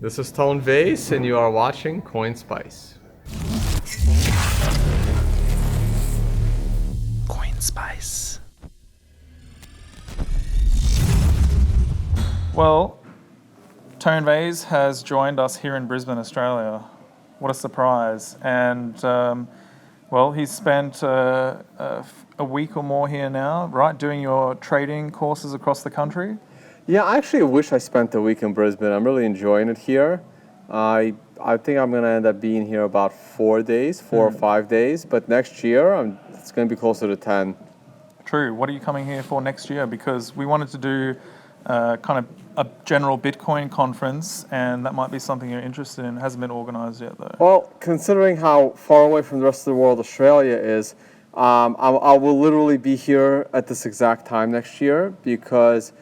This is Vays, and you are watching CoinSpice. CoinSpice. Well, Tone Vays has joined us here in Brisbane, Australia. What a surprise. And, he's spent a week or more here now, right, doing your trading courses across the country? Yeah, I actually wish I spent a week in Brisbane. I'm really enjoying it here. I think I'm going to end up being here about 4 or 5 days, but next year it's going to be closer to 10. True. What are you coming here for next year? Because we wanted to do kind of a general Bitcoin conference, and that might be something you're interested in. It hasn't been organized yet, though. Well, considering how far away from the rest of the world Australia is, I will literally be here at this exact time next year because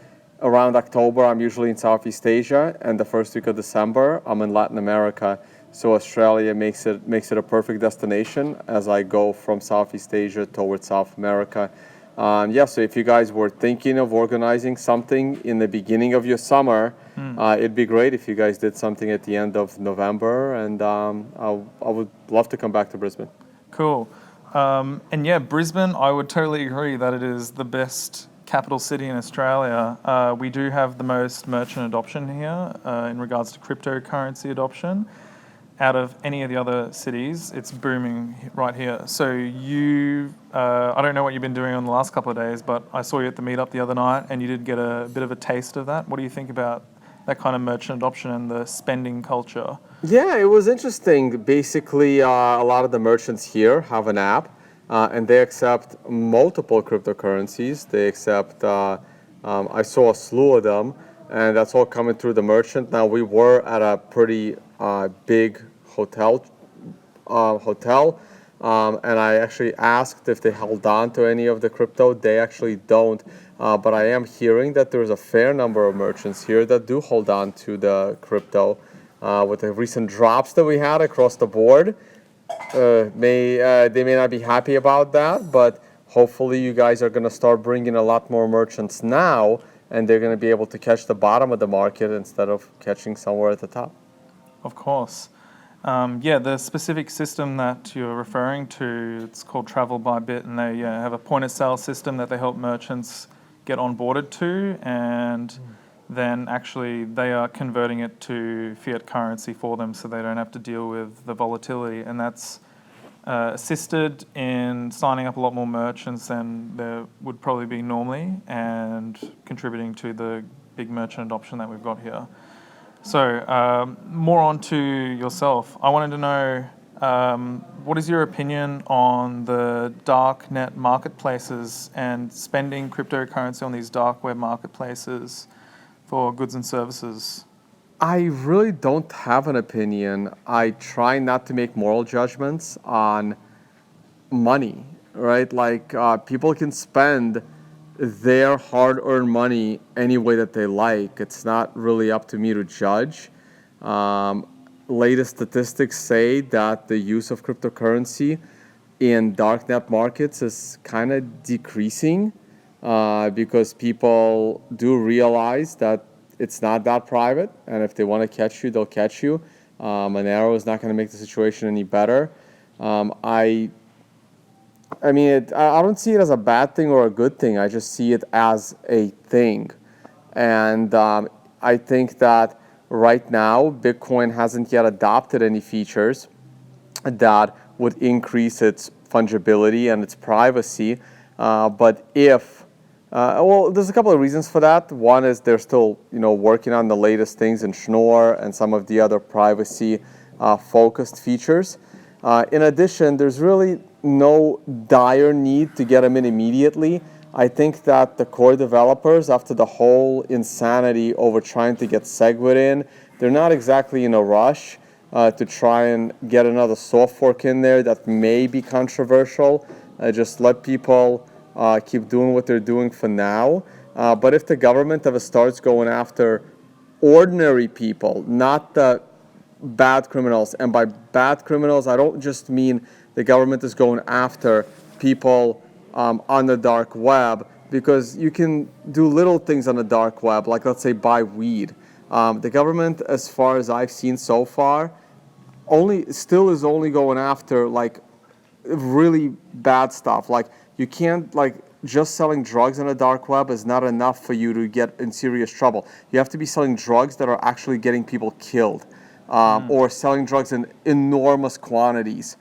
around October I'm usually in Southeast Asia, and the first week of December I'm in Latin America. So Australia makes it a perfect destination as I go from Southeast Asia towards South America. So if you guys were thinking of organizing something in the beginning of your summer, it'd be great if you guys did something at the end of November, and I would love to come back to Brisbane. Cool. Brisbane, I would totally agree that it is the best capital city in Australia. We do have the most merchant adoption here in regards to cryptocurrency adoption. Out of any of the other cities, it's booming right here. So I don't know what you've been doing on the last couple of days, but I saw you at the meetup the other night, and you did get a bit of a taste of that. What do you think about that kind of merchant adoption and the spending culture? Yeah, it was interesting. Basically, a lot of the merchants here have an app, and they accept multiple cryptocurrencies. They accept, I saw a slew of them, and that's all coming through the merchant. Now, we were at a pretty big hotel, and I actually asked if they held on to any of the crypto. They actually don't, but I am hearing that there's a fair number of merchants here that do hold on to the crypto. With the recent drops that we had across the board, they may not be happy about that, but hopefully you guys are going to start bringing a lot more merchants now, and they're going to be able to catch the bottom of the market instead of catching somewhere at the top. Of course. The specific system that you're referring to, it's called Travel by Bit, and they have a point-of-sale system that they help merchants get onboarded to, and then actually they are converting it to fiat currency for them so they don't have to deal with the volatility, and that's assisted in signing up a lot more merchants than there would probably be normally, and contributing to the big merchant adoption that we've got here. So, more on to yourself. I wanted to know, what is your opinion on the Darknet marketplaces and spending cryptocurrency on these dark web marketplaces for goods and services? I really don't have an opinion. I try not to make moral judgments on money, right? Like, people can spend their hard-earned money any way that they like. It's not really up to me to judge. Latest statistics say that the use of cryptocurrency in darknet markets is kind of decreasing because people do realize that it's not that private, and if they want to catch you, they'll catch you. An arrow is not going to make the situation any better. I don't see it as a bad thing or a good thing. I just see it as a thing. And I think that right now, Bitcoin hasn't yet adopted any features that would increase its fungibility and its privacy. But if, there's a couple of reasons for that. One is they're still, working on the latest things in snort and some of the other privacy focused features. In addition, there's really no dire need to get them in immediately. I think that the core developers, after the whole insanity over trying to get SegWit in, they're not exactly in a rush to try and get another soft fork in there that may be controversial. Just let people keep doing what they're doing for now. But if the government ever starts going after ordinary people, not the bad criminals, and by bad criminals, I don't just mean the government is going after people on the dark web, because you can do little things on the dark web, like let's say buy weed. The government, as far as I've seen so far, is only going after like really bad stuff. Like you can't like just selling drugs on the dark web is not enough for you to get in serious trouble. You have to be selling drugs that are actually getting people killed, or selling drugs in enormous quantities.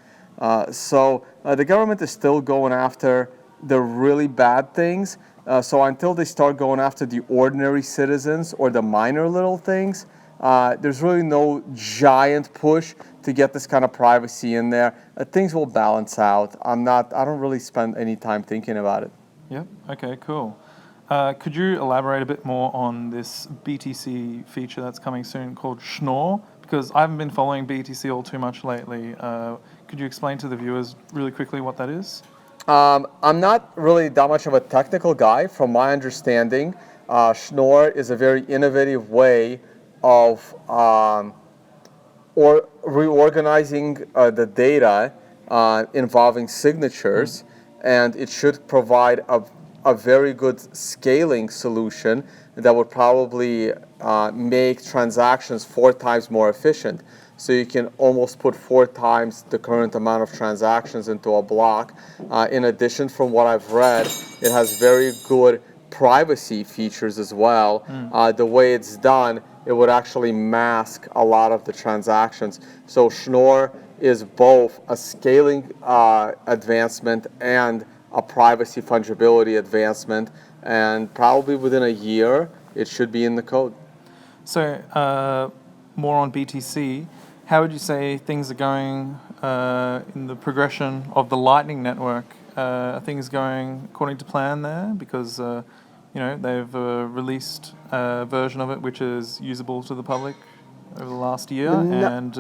So the government is still going after the really bad things. So until they start going after the ordinary citizens or the minor little things, there's really no giant push to get this kind of privacy in there. Things will balance out. I don't really spend any time thinking about it. Yep. Okay, cool. Could you elaborate a bit more on this BTC feature that's coming soon called Schnorr? Because I haven't been following BTC all too much lately. Could you explain to the viewers really quickly what that is? I'm not really that much of a technical guy. From my understanding, Schnorr is a very innovative way of or reorganizing the data involving signatures, and it should provide a very good scaling solution that would probably make transactions 4 times more efficient. So you can almost put 4 times the current amount of transactions into a block. In addition, from what I've read, it has very good privacy features as well. The way it's done, it would actually mask a lot of the transactions. So Schnorr is both a scaling advancement and a privacy fungibility advancement, and probably within a year it should be in the code. So, more on BTC, how would you say things are going in the progression of the Lightning Network? Are things going according to plan there? Because they've released a version of it which is usable to the public over the last year, and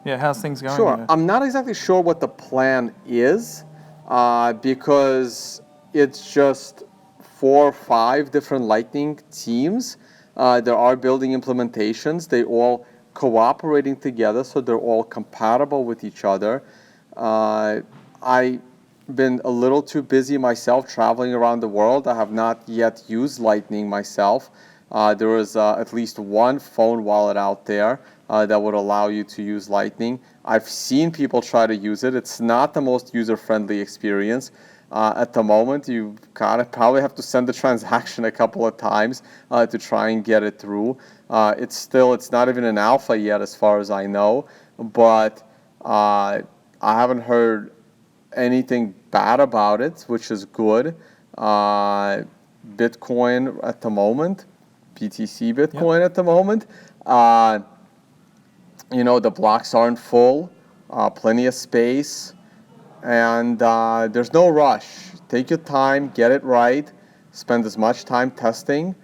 how's things going? Sure. There? I'm not exactly sure what the plan is, because it's just 4 or 5 different Lightning teams. There are building implementations. They all cooperating together, so they're all compatible with each other. I've been a little too busy myself traveling around the world. I have not yet used Lightning myself. There is at least one phone wallet out there that would allow you to use Lightning. I've seen people try to use it. It's not the most user-friendly experience. At the moment, you kind of probably have to send the transaction a couple of times to try and get it through. It's not even an alpha yet as far as I know, but I haven't heard anything bad about it, which is good. Bitcoin at the moment, BTC Bitcoin at the moment, the blocks aren't full, plenty of space, and there's no rush. Take your time, get it right, spend as much time testing.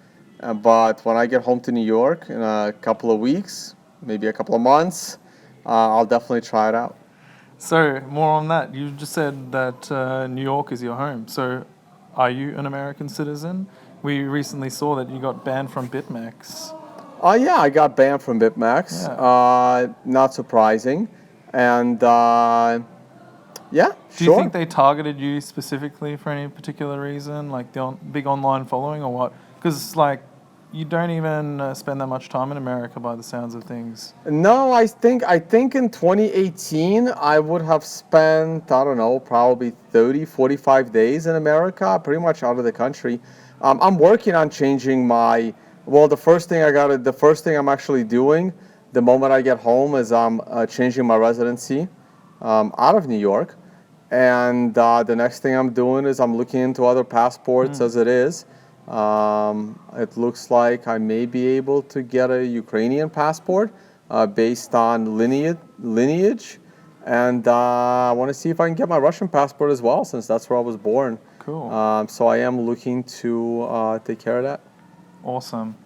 But when I get home to New York in a couple of weeks, maybe a couple of months, I'll definitely try it out. So, more on that. You just said that New York is your home. So, are you an American citizen? We recently saw that you got banned from BitMax. Yeah, I got banned from BitMax. Yeah. Not surprising. And yeah, Do you think they targeted you specifically for any particular reason, like the big online following or what? Because, you don't even spend that much time in America by the sounds of things. No, I think in 2018 I would have spent, I don't know, probably 30, 45 days in America, pretty much out of the country. I'm working on changing the first thing I'm actually doing the moment I get home is I'm changing my residency out of New York. And the next thing I'm doing is I'm looking into other passports as it is. It looks like I may be able to get a Ukrainian passport based on lineage. And I want to see if I can get my Russian passport as well, since that's where I was born. Cool. So I am looking to take care of that. Awesome.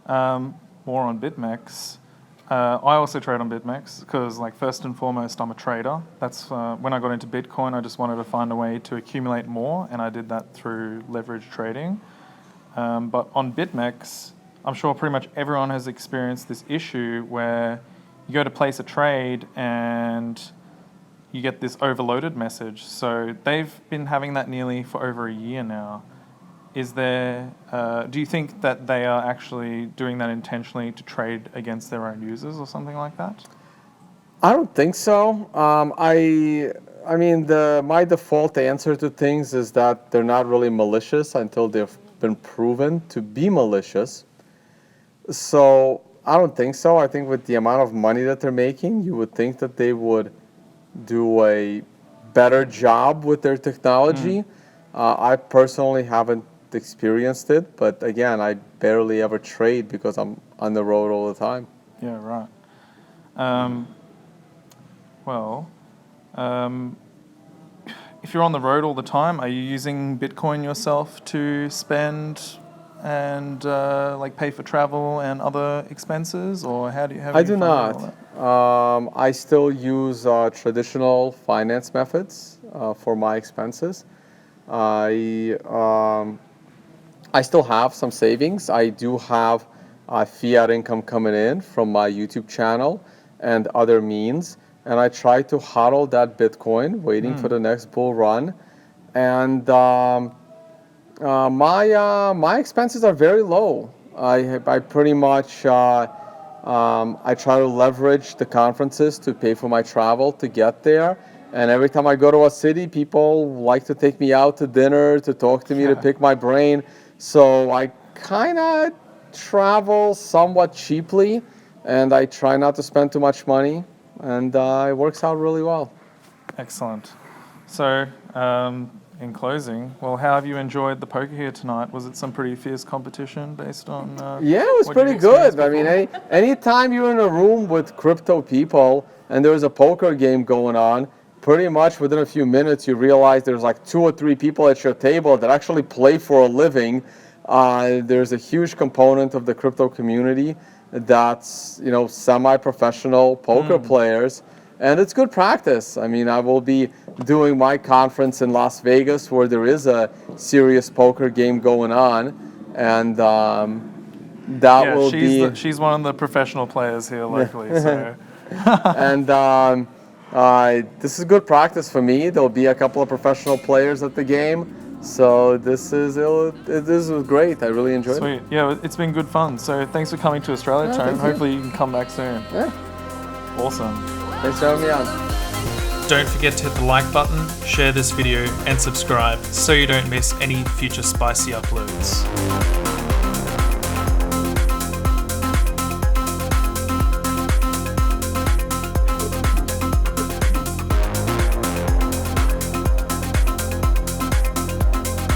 More on BitMax. I also trade on BitMax because, first and foremost, I'm a trader. That's when I got into Bitcoin, I just wanted to find a way to accumulate more, and I did that through leverage trading. But on BitMax, I'm sure pretty much everyone has experienced this issue where you go to place a trade and you get this overloaded message. So they've been having that nearly for over a year now. is there? Do you think that they are actually doing that intentionally to trade against their own users or something like that? I don't think so. I mean, my default answer to things is that they're not really malicious until they've been proven to be malicious. So I don't think so. I think with the amount of money that they're making, you would think that they would do a better job with their technology. I personally haven't experienced it, but again, I barely ever trade because I'm on the road all the time. Yeah, right. Well, if you're on the road all the time, are you using Bitcoin yourself to spend and like pay for travel and other expenses, or how do you? I do not. I still use traditional finance methods for my expenses. I still have some savings. I do have fiat income coming in from my YouTube channel and other means, and I try to hodl that Bitcoin, waiting for the next bull run. And my expenses are very low. I pretty much I try to leverage the conferences to pay for my travel to get there. And every time I go to a city, people like to take me out to dinner, to talk to me, to pick my brain. So I kind of travel somewhat cheaply, and I try not to spend too much money, and it works out really well. Excellent. So, in closing, well, how have you enjoyed the poker here tonight? Was it some pretty fierce competition based on? Yeah, it was what you pretty good. experienced I mean, before? anytime you're in a room with crypto people and there's a poker game going on, pretty much within a few minutes you realize there's like 2 or 3 people at your table that actually play for a living. There's a huge component of the crypto community that's, semi-professional poker players, and it's good practice. I mean, I will be doing my conference in Las Vegas where there is a serious poker game going on, and that will be. She's one of the professional players here locally. So. And this is good practice for me. There'll be a couple of professional players at the game. So this was great. I really enjoyed it. Sweet. Yeah, it's been good fun. So thanks for coming to Australia, Yeah, Tone. thank you. Hopefully you can come back soon. Yeah, Awesome. thanks for having me on. Don't forget to hit the like button, share this video, and subscribe so you don't miss any future spicy uploads.